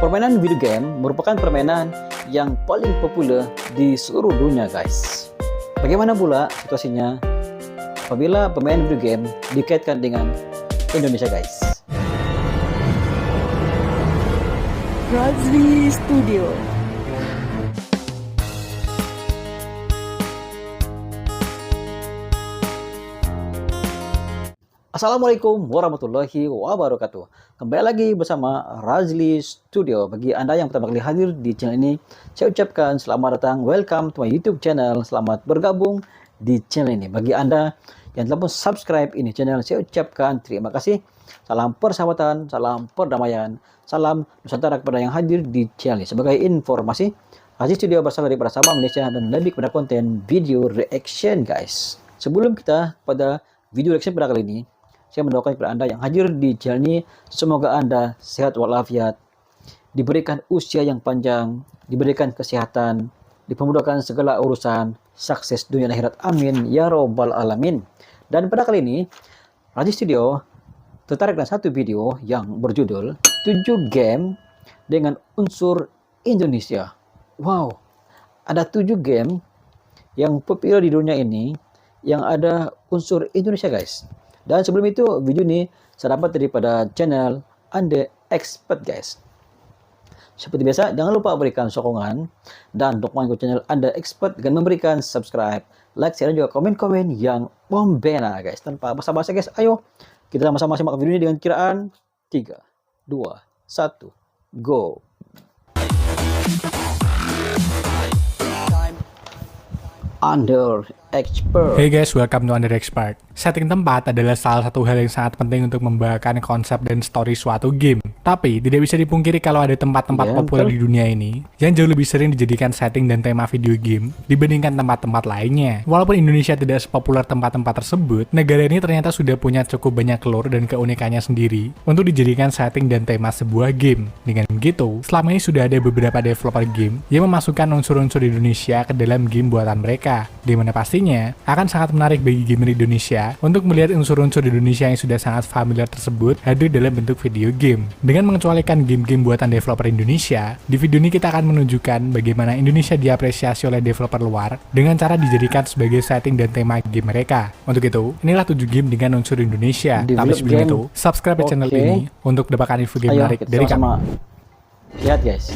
Permainan video game merupakan permainan yang paling populer di seluruh dunia, guys. Bagaimana pula situasinya apabila permainan video game dikaitkan dengan Indonesia, guys? Razli Studio. Assalamualaikum warahmatullahi wabarakatuh. Kembali lagi bersama Razli Studio. Bagi Anda yang pertama kali hadir di channel ini, saya ucapkan selamat datang, welcome to my YouTube channel. Selamat bergabung di channel ini. Bagi Anda yang telah pun subscribe ini channel, saya ucapkan terima kasih. Salam persahabatan, salam perdamaian, salam Nusantara kepada yang hadir di channel ini. Sebagai informasi, Razli Studio bersama dari para sahabat Malaysia dan lebih kepada konten video reaction, guys. Sebelum kita pada video reaction pada kali ini, saya mendoakan kepada Anda yang hadir di channel ini, semoga Anda sehat walafiat, diberikan usia yang panjang, diberikan kesehatan, dipermudahkan segala urusan, sukses dunia dan akhirat. Amin ya robbal alamin. Dan pada kali ini, Razli Studio tertarik dengan satu video yang berjudul 7 game dengan unsur Indonesia. Wow, ada 7 game yang populer di dunia ini yang ada unsur Indonesia, guys. Dan sebelum itu, video ini saya dapat daripada channel Anda Expert, guys. Seperti biasa, jangan lupa berikan sokongan dan dukungan ke channel Anda Expert dengan memberikan subscribe, like, share, dan juga komen-komen yang membena, guys. Tanpa basa-basi, guys, ayo kita sama-sama simak video ini dengan kiraan 3, 2, 1, go! Under Expert. Hey guys, welcome to Under Expert. Setting tempat adalah salah satu hal yang sangat penting untuk membawakan konsep dan story suatu game. Tapi, tidak bisa dipungkiri kalau ada tempat-tempat populer di dunia ini yang jauh lebih sering dijadikan setting dan tema video game dibandingkan tempat-tempat lainnya. Walaupun Indonesia tidak sepopuler tempat-tempat tersebut, negara ini ternyata sudah punya cukup banyak lore dan keunikannya sendiri untuk dijadikan setting dan tema sebuah game. Dengan begitu, selama ini sudah ada beberapa developer game yang memasukkan unsur-unsur Indonesia ke dalam game buatan mereka, di mana pastinya akan sangat menarik bagi gamer Indonesia untuk melihat unsur-unsur Indonesia yang sudah sangat familiar tersebut hadir dalam bentuk video game. Dengan mengecualikan game-game buatan developer Indonesia, di video ini kita akan menunjukkan bagaimana Indonesia diapresiasi oleh developer luar dengan cara dijadikan sebagai setting dan tema game mereka. Untuk itu, inilah 7 game dengan unsur Indonesia. Tapi sebelum itu, subscribe channel ini untuk mendapatkan info game menarik dari kami. Lihat, guys.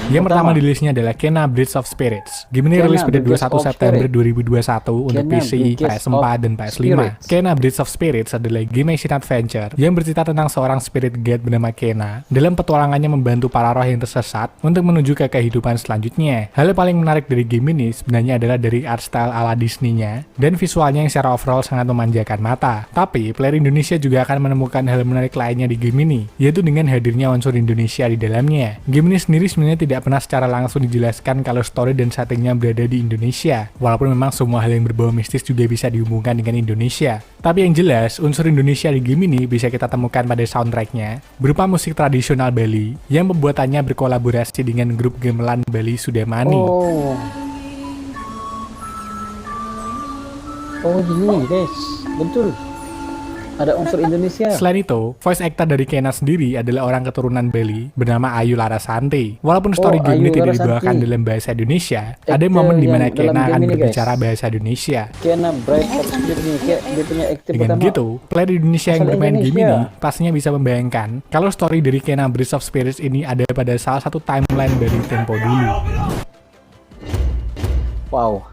Yang pertama di listnya adalah Kena Bridge of Spirits. Game ini rilis pada 21 September 2021 untuk PC, PS4, dan PS5. Kena Bridge of Spirits adalah game action adventure yang bercerita tentang seorang spirit guide bernama Kena dalam petualangannya membantu para roh yang tersesat untuk menuju ke kehidupan selanjutnya. Hal yang paling menarik dari game ini sebenarnya adalah dari art style ala Disney-nya dan visualnya yang secara overall sangat memanjakan mata. Tapi, player Indonesia juga akan menemukan hal menarik lainnya di game ini, yaitu dengan hadirnya unsur Indonesia di dalamnya. Game ini sendiri sebenarnya tidak pernah secara langsung dijelaskan kalau story dan settingnya berada di Indonesia, walaupun memang semua hal yang berbau mistis juga bisa dihubungkan dengan Indonesia. Tapi yang jelas, unsur Indonesia di game ini bisa kita temukan pada soundtracknya, berupa musik tradisional Bali yang pembuatannya berkolaborasi dengan grup gamelan Bali Sudamani. Oh ini guys, betul. Ada unsur Indonesia. Selain itu, voice actor dari Kena sendiri adalah orang keturunan Bali bernama Ayu Larasanti. Walaupun story game ini tidak dibawakan dalam bahasa Indonesia, ada momen di mana Kena akan berbicara bahasa Indonesia. Kena Bright of Spirit ini, dia punya aktif dengan pertama. begitu, player Indonesia yang bermain game ini pastinya bisa membayangkan kalau story dari Kena Bridge of Spirits ini ada pada salah satu timeline dari tempo dulu. Wow.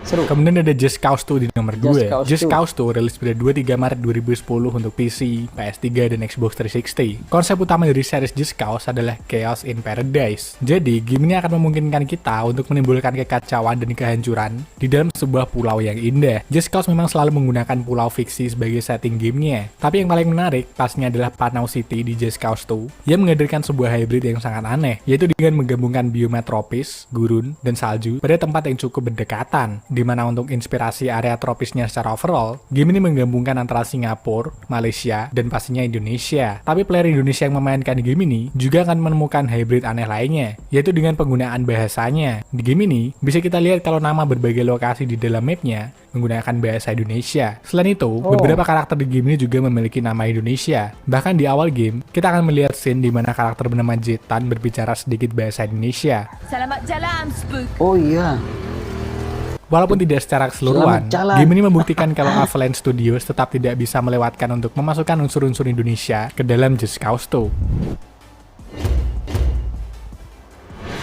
Seru. Kemudian ada Just Cause 2 di nomor 2. Just Cause 2 rilis pada 23 Maret 2010 untuk PC, PS3, dan Xbox 360. Konsep utama dari series Just Cause adalah Chaos in Paradise. Jadi, game ini akan memungkinkan kita untuk menimbulkan kekacauan dan kehancuran di dalam sebuah pulau yang indah. Just Cause memang selalu menggunakan pulau fiksi sebagai setting gamenya. Tapi yang paling menarik pastinya adalah Panau City di Just Cause 2 yang menghadirkan sebuah hybrid yang sangat aneh, yaitu dengan menggabungkan bioma tropis, gurun, dan salju pada tempat yang cukup berdekatan. dimana untuk inspirasi area tropisnya secara overall, game ini menggabungkan antara Singapura, Malaysia, dan pastinya Indonesia. Tapi player Indonesia yang memainkan game ini juga akan menemukan hybrid aneh lainnya, yaitu dengan penggunaan bahasanya. Di game ini, bisa kita lihat kalau nama berbagai lokasi di dalam mapnya menggunakan bahasa Indonesia. Selain itu, beberapa karakter di game ini juga memiliki nama Indonesia. Bahkan di awal game, kita akan melihat scene di mana karakter bernama Jetan berbicara sedikit bahasa Indonesia. Selamat jalan, Spook. Oh iya. Walaupun tidak secara keseluruhan, game ini membuktikan kalau Avalanche Studios tetap tidak bisa melewatkan untuk memasukkan unsur-unsur Indonesia ke dalam Just Cause 2.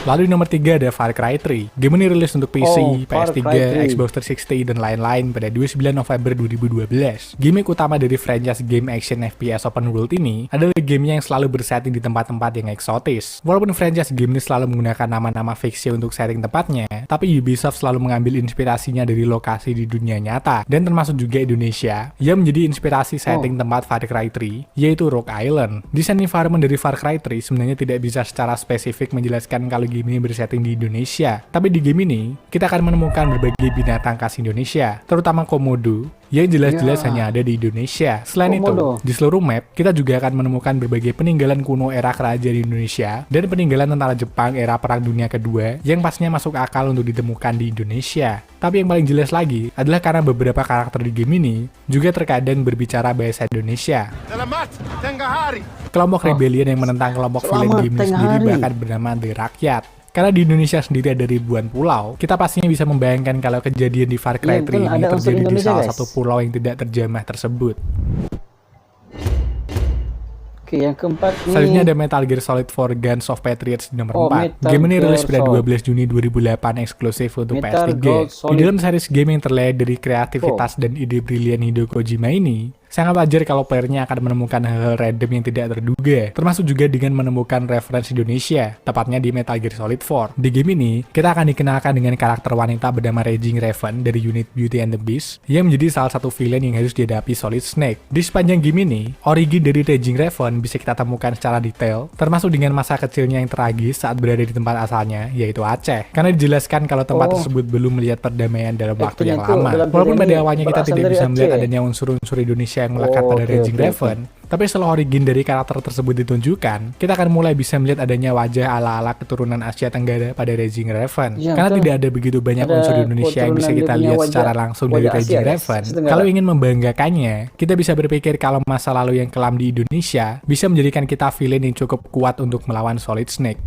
Lalu di nomor 3 ada Far Cry 3. Game ini rilis untuk PC, PS3, Xbox 360, dan lain-lain pada 29 November 2012. Gimmick utama dari franchise game action FPS open world ini adalah gamenya yang selalu bersetting di tempat-tempat yang eksotis. Walaupun franchise game ini selalu menggunakan nama-nama fiksi untuk setting tempatnya, tapi Ubisoft selalu mengambil inspirasinya dari lokasi di dunia nyata, dan termasuk juga Indonesia, yang menjadi inspirasi setting tempat Far Cry 3, yaitu Rogue Island. Desain environment dari Far Cry 3 sebenarnya tidak bisa secara spesifik menjelaskan kalau game ini bersetting di Indonesia. Tapi di game ini, kita akan menemukan berbagai binatang khas Indonesia, terutama komodo, yang jelas-jelas hanya ada di Indonesia. Selain itu, di seluruh map, kita juga akan menemukan berbagai peninggalan kuno era kerajaan Indonesia, dan peninggalan tentara Jepang era Perang Dunia Kedua, yang pastinya masuk akal untuk ditemukan di Indonesia. Tapi yang paling jelas lagi, adalah karena beberapa karakter di game ini, juga terkadang berbicara bahasa Indonesia. Selamat tengah hari. Kelompok rebellion yang menentang kelompok villain game ini sendiri bahkan bernama The Rakyat. Karena di Indonesia sendiri ada ribuan pulau, kita pastinya bisa membayangkan kalau kejadian di Far Cry 3 ini terjadi di salah satu pulau yang tidak terjamah tersebut. Oke, yang keempat nih. Selanjutnya ada Metal Gear Solid 4 Guns of Patriots di nomor 4. Game ini rilis pada 12 Juni 2008 eksklusif untuk PS3. Di dalam series game yang terlihat dari kreativitas dan ide brilian Hideo Kojima ini, sangat wajar kalau playernya akan menemukan hal-hal random yang tidak terduga, termasuk juga dengan menemukan referensi Indonesia, tepatnya di Metal Gear Solid 4. Di game ini, kita akan dikenalkan dengan karakter wanita bernama Raging Raven dari unit Beauty and the Beast, yang menjadi salah satu villain yang harus dihadapi Solid Snake. Di sepanjang game ini, origin dari Raging Raven bisa kita temukan secara detail, termasuk dengan masa kecilnya yang tragis saat berada di tempat asalnya, yaitu Aceh. Karena dijelaskan kalau tempat tersebut belum melihat perdamaian dalam waktu yang lama. Walaupun pada awalnya kita tidak bisa melihat adanya unsur-unsur Indonesia yang melekat pada Raging Raven, tapi setelah origin dari karakter tersebut ditunjukkan, kita akan mulai bisa melihat adanya wajah ala-ala keturunan Asia Tenggara pada Raging Raven. Karena tidak ada begitu banyak unsur Indonesia yang bisa kita lihat secara langsung dari Raging Raven. Kalau ingin membanggakannya, kita bisa berpikir kalau masa lalu yang kelam di Indonesia bisa menjadikan kita villain yang cukup kuat untuk melawan Solid Snake.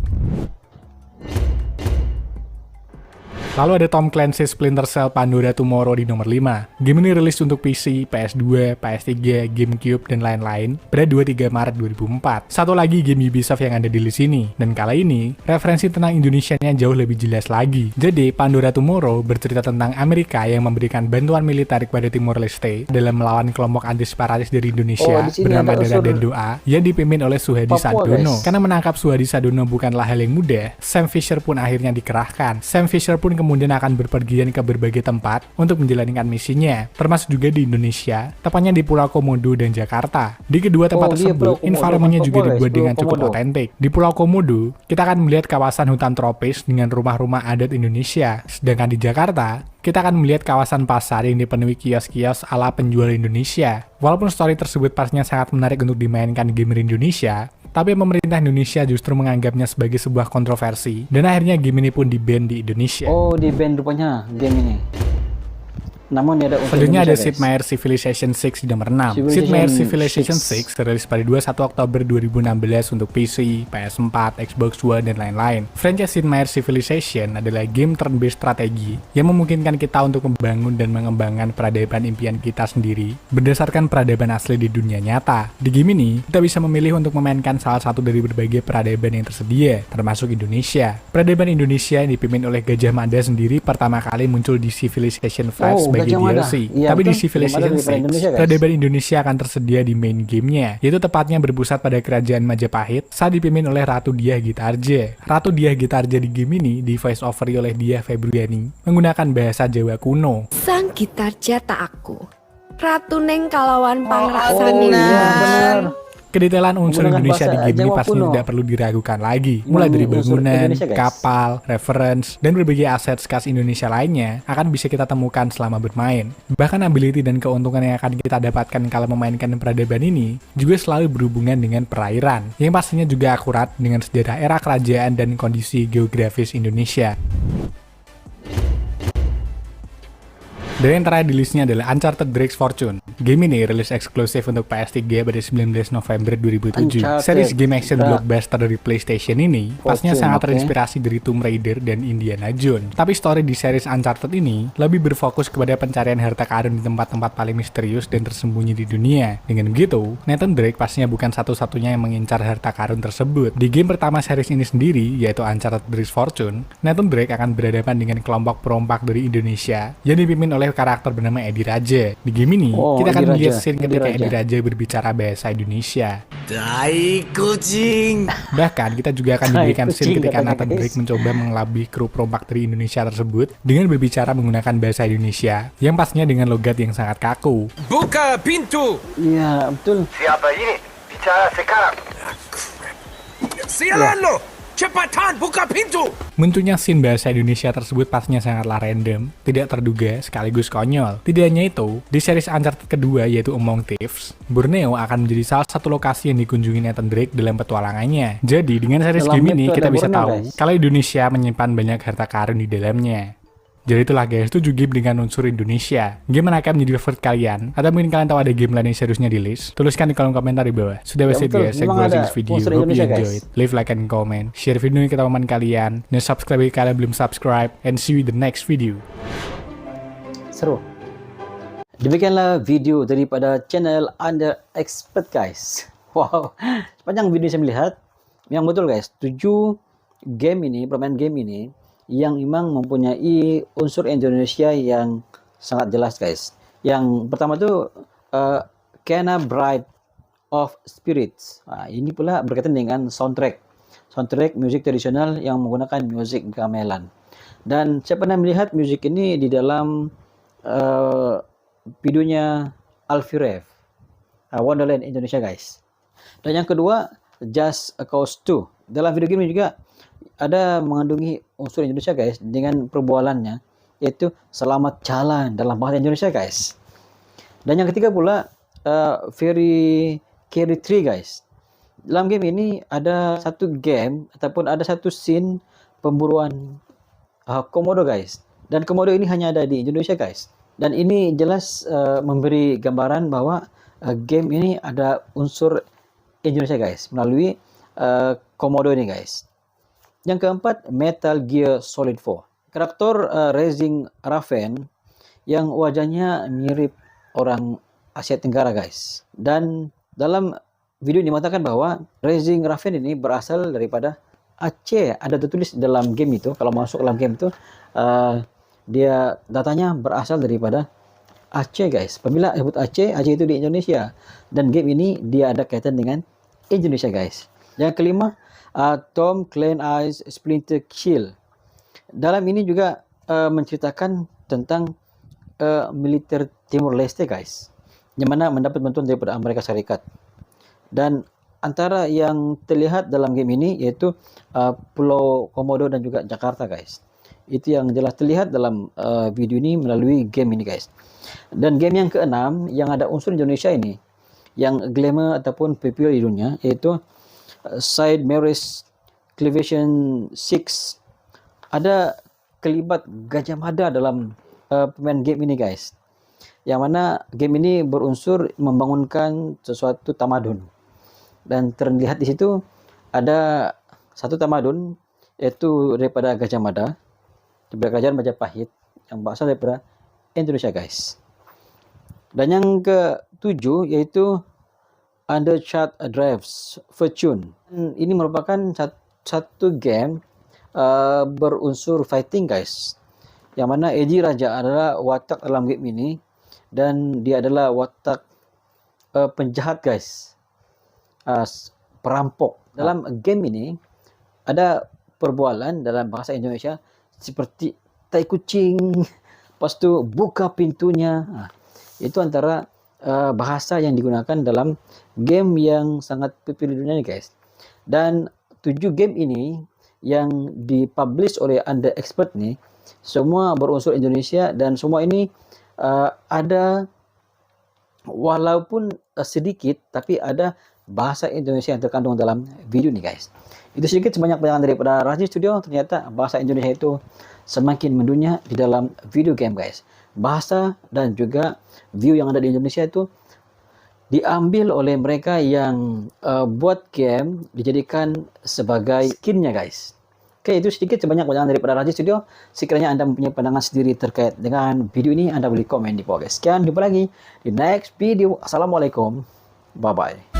Lalu ada Tom Clancy Splinter Cell Pandora Tomorrow di nomor 5. Game ini rilis untuk PC, PS2, PS3, GameCube, dan lain-lain pada 23 Maret 2004. Satu lagi game Ubisoft yang ada di list ini. Dan kali ini, referensi tentang Indonesianya jauh lebih jelas lagi. Jadi, Pandora Tomorrow bercerita tentang Amerika yang memberikan bantuan militer kepada Timor Leste dalam melawan kelompok anti-separatis dari Indonesia bernama Dara dan Doa yang dipimpin oleh Suhadi Sadono. Karena menangkap Suhadi Sadono bukanlah hal yang mudah, Sam Fisher pun akhirnya dikerahkan. Sam Fisher pun kemudian akan berpergian ke berbagai tempat untuk menjalankan misinya, termasuk juga di Indonesia, tepatnya di Pulau Komodo dan Jakarta. Di kedua tempat tersebut, environment-nya juga dibuat dengan cukup otentik. Di Pulau Komodo, kita akan melihat kawasan hutan tropis dengan rumah-rumah adat Indonesia, sedangkan di Jakarta, kita akan melihat kawasan pasar yang dipenuhi kios-kios ala penjual Indonesia. Walaupun story tersebut pastinya sangat menarik untuk dimainkan gamer Indonesia, tapi pemerintah Indonesia justru menganggapnya sebagai sebuah kontroversi, dan akhirnya game ini pun di-ban di Indonesia. Oh, di-ban rupanya game ini. Namun ada selanjutnya ada Sid Meier's Civilization 6 di nomor 6. Sid Meier's Civilization 6 rilis pada 21 Oktober 2016 untuk PC, PS4, Xbox One, dan lain-lain. Franchise Sid Meier's Civilization adalah game turn-based strategi yang memungkinkan kita untuk membangun dan mengembangkan peradaban impian kita sendiri berdasarkan peradaban asli di dunia nyata. Di game ini, kita bisa memilih untuk memainkan salah satu dari berbagai peradaban yang tersedia, termasuk Indonesia. Peradaban Indonesia yang dipimpin oleh Gajah Mada sendiri pertama kali muncul di Civilization 5 sebagai DLC. Iya, tapi di betul. Civilization 6, peradaban Indonesia akan tersedia di main gamenya, yaitu tepatnya berpusat pada kerajaan Majapahit saat dipimpin oleh Ratu Diah Gitarja. Ratu Diah Gitarja di game ini di voice over oleh Diah Febriani menggunakan bahasa Jawa kuno. Sang Gitarja tak aku, Ratu Neng kalawan pangrasani. Oh iya, benar. Kedetailan unsur Menggunakan Indonesia di bahasa game ini Jawa pastinya kuno. tidak perlu diragukan lagi. Mulai dari Unsur bangunan, Indonesia, guys. kapal, reference, dan berbagai aset khas Indonesia lainnya akan bisa kita temukan selama bermain. Bahkan ability dan keuntungan yang akan kita dapatkan kalau memainkan peradaban ini juga selalu berhubungan dengan perairan, yang pastinya juga akurat dengan sejarah era kerajaan dan kondisi geografis Indonesia. Dan yang terakhir di listnya adalah Uncharted Drake's Fortune. Game ini rilis eksklusif untuk PS3 pada 19 November 2007. Uncharted. Series game action Nah. blockbuster dari PlayStation ini pastinya Fortune, sangat oke. terinspirasi dari Tomb Raider dan Indiana Jones. Tapi story di series Uncharted ini lebih berfokus kepada pencarian harta karun di tempat-tempat paling misterius dan tersembunyi di dunia. Dengan begitu, Nathan Drake pastinya bukan satu-satunya yang mengincar harta karun tersebut. Di game pertama series ini sendiri, yaitu Uncharted Drake's Fortune, Nathan Drake akan berhadapan dengan kelompok perompak dari Indonesia yang dipimpin oleh karakter bernama Edi Raja. Di game ini, Oh, kita akan Edi melihat Raja. scene Edi ketika Raja. Edi Raja berbicara bahasa Indonesia. Bahkan kita juga akan diberikan scene kucing, ketika katanya, Nathan guys. Drake mencoba mengelabui kru perompak dari Indonesia tersebut dengan berbicara menggunakan bahasa Indonesia yang pastinya dengan logat yang sangat kaku. Buka pintu! Iya, betul. Siapa ini? Bicara sekarang. Sialanlo! Cepatan buka pintu! Munculnya scene bahasa Indonesia tersebut pastinya sangatlah random, tidak terduga, sekaligus konyol. Tidak hanya itu, di series Uncharted kedua yaitu Among Thieves, Borneo akan menjadi salah satu lokasi yang dikunjungi Nathan Drake dalam petualangannya. Jadi, dengan series Dalam game map ini itu kita ada bisa Borneo, tahu guys. kalau Indonesia menyimpan banyak harta karun di dalamnya. Jadi itulah guys, 7 game dengan unsur Indonesia. Game mana akan menjadi favorit kalian? Atau mungkin kalian tahu ada game lain yang seriusnya di list? Tuliskan di kolom komentar di bawah. Sudah Ya, besit betul. guys, saya Memang gue ada this video. unsur Hope you Indonesia, guys. enjoyed. Leave like and comment. Share video ini ke teman kalian. Dan subscribe jika kalian belum subscribe. And see you in the next video. Seru. Demikianlah video daripada channel Under Expert, guys. Wow, sepanjang video saya melihat, yang betul guys, 7 game ini, permainan game ini, yang memang mempunyai unsur Indonesia yang sangat jelas guys. Yang pertama tuh Kena Bride of Spirits. Nah, ini pula berkaitan dengan soundtrack musik tradisional yang menggunakan musik gamelan. Dan saya pernah melihat musik ini di dalam videonya Alfie Wonderland Indonesia guys. Dan yang kedua Just a Cause 2. Dalam video game ini juga ada mengandungi unsur Indonesia guys dengan perbualannya, yaitu selamat jalan dalam bahasa Indonesia guys. Dan yang ketiga pula Fairy Carry 3 guys. Dalam game ini ada satu game ataupun ada satu scene pemburuan komodo guys. Dan komodo ini hanya ada di Indonesia guys. Dan ini jelas memberi gambaran bahwa game ini ada unsur Indonesia guys melalui komodo ini guys. Yang keempat, Metal Gear Solid 4. Karakter Rising Raven yang wajahnya mirip orang Asia Tenggara guys. Dan dalam video ini mengatakan bahwa Rising Raven ini berasal daripada Aceh. Ada tertulis dalam game itu, kalau masuk dalam game itu dia datanya berasal daripada Aceh guys. Apabila sebut Aceh, Aceh itu di Indonesia. Dan game ini dia ada kaitan dengan Indonesia guys. Yang kelima, Tom Clancy's Splinter Cell. Dalam ini juga menceritakan tentang militer Timur Leste guys, yang mana mendapat bantuan daripada Amerika Serikat. Dan antara yang terlihat dalam game ini yaitu Pulau Komodo dan juga Jakarta guys. Itu yang jelas terlihat dalam video ini melalui game ini guys. Dan game yang keenam yang ada unsur Indonesia ini, yang glamour ataupun popular di dunia, yaitu Side Mirror's Cleavation 6. Ada kelibat Gajah Mada dalam pemain game ini guys. Yang mana game ini berunsur membangunkan sesuatu tamadun. Dan terlihat di situ ada satu tamadun yaitu daripada Gajah Mada, daripada Kerajaan Majapahit yang berasal daripada Indonesia guys. Dan yang ketujuh yaitu Undercharged Drives Fortune. Ini merupakan satu game berunsur fighting guys, yang mana Edi Raja adalah watak dalam game ini, dan dia adalah watak penjahat guys, perampok. Dalam game ini ada perbualan dalam bahasa Indonesia seperti tai kucing, lepas tu buka pintunya. Itu antara bahasa yang digunakan dalam game yang sangat populer di dunia ini guys. Dan 7 game ini yang dipublish oleh Under Expert nih semua berunsur Indonesia, dan semua ini ada walaupun sedikit tapi ada bahasa Indonesia yang terkandung dalam video nih guys. Itu sedikit sebanyak pandangan daripada Razli Studio. Ternyata bahasa Indonesia itu semakin mendunia di dalam video game guys. Bahasa dan juga view yang ada di Indonesia itu diambil oleh mereka yang buat game, dijadikan sebagai skinnya guys. Oke, itu sedikit sebanyak pandangan daripada Razli Studio. Sekiranya Anda mempunyai pandangan sendiri terkait dengan video ini, Anda boleh komen di bawah guys. Sekian, jumpa lagi di next video. Assalamualaikum, bye bye.